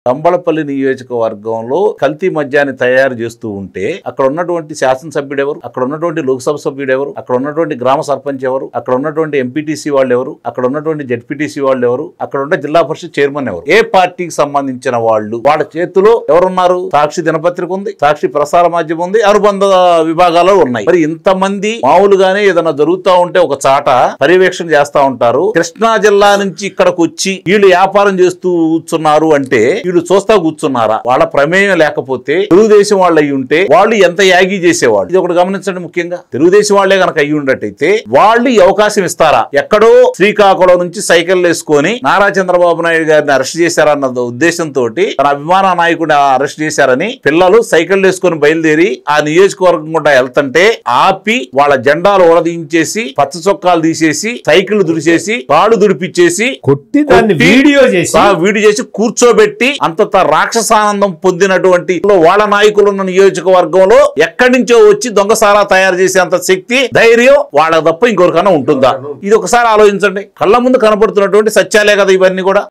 తంబళపల్లి నియోజకవర్గంలో కల్తీ మద్యాన్ని తయారు చేస్తూ ఉంటే అక్కడ ఉన్నటువంటి శాసనసభ్యుడు ఎవరు, అక్కడ ఉన్నటువంటి లోక్సభ సభ్యుడు ఎవరు, అక్కడ ఉన్నటువంటి గ్రామ సర్పంచ్ ఎవరు, అక్కడ ఉన్నటువంటి ఎంపీటీసీ వాళ్ళు ఎవరు, అక్కడ ఉన్నటువంటి జెడ్పీటీసీ వాళ్ళు ఎవరు, అక్కడ ఉన్న జిల్లా పరిషత్ చైర్మన్ ఎవరు, ఏ పార్టీకి సంబంధించిన వాళ్ళు, వాళ్ళ చేతిలో ఎవరున్నారు? సాక్షి దినపత్రిక ఉంది, సాక్షి ప్రసార మాధ్యమం ఉంది, అనుబంధ విభాగాలు ఉన్నాయి. మరి ఇంతమంది మామూలుగానే ఏదైనా జరుగుతూ ఉంటే ఒక చాట పర్యవేక్షణ చేస్తా ఉంటారు. కృష్ణా జిల్లా నుంచి ఇక్కడికి వచ్చి వీళ్ళు వ్యాపారం చేస్తూ కూర్చున్నారు అంటే వీళ్ళు చూస్తా కూర్చున్నారా? వాళ్ళ ప్రమేయం లేకపోతే తెలుగుదేశం వాళ్ళు అయ్యి ఉంటే వాళ్ళు ఎంత యాగి చేసేవాళ్ళు. ఇది ఒకటి గమనించండి. ముఖ్యంగా తెలుగుదేశం వాళ్లే కనుక అయ్యి ఉండటైతే వాళ్ళు ఈ అవకాశం ఇస్తారా? ఎక్కడో శ్రీకాకుళం నుంచి సైకిల్ వేసుకొని నారా చంద్రబాబు నాయుడు గారిని అరెస్ట్ చేశారన్న ఉద్దేశంతో తన అభిమాన నాయకుడిని అరెస్ట్ చేశారని పిల్లలు సైకిల్ వేసుకొని బయలుదేరి ఆ నియోజకవర్గం కూడా వెళ్తుంటే ఆపి వాళ్ళ జెండాలు ఓడదీయించేసి పచ్చ చొక్కాలు తీసేసి సైకిల్ దుడిచేసి కాళ్ళు దుడిపిచ్చేసి కొట్టి దాన్ని వీడియో చేసి కూర్చోబెట్టి అంత రాక్షసానందం పొందినటువంటి వాళ్ళ నాయకులు ఉన్న నియోజకవర్గంలో ఎక్కడి నుంచో వచ్చి దొంగసారా తయారు చేసేంత శక్తి ధైర్యం వాళ్ళ తప్ప ఇంకొకరికన్నా ఉంటుందా? ఇది ఒకసారి ఆలోచించండి. కళ్ళ ముందు కనపడుతున్నటువంటి సత్యాలే కదా ఇవన్నీ కూడా.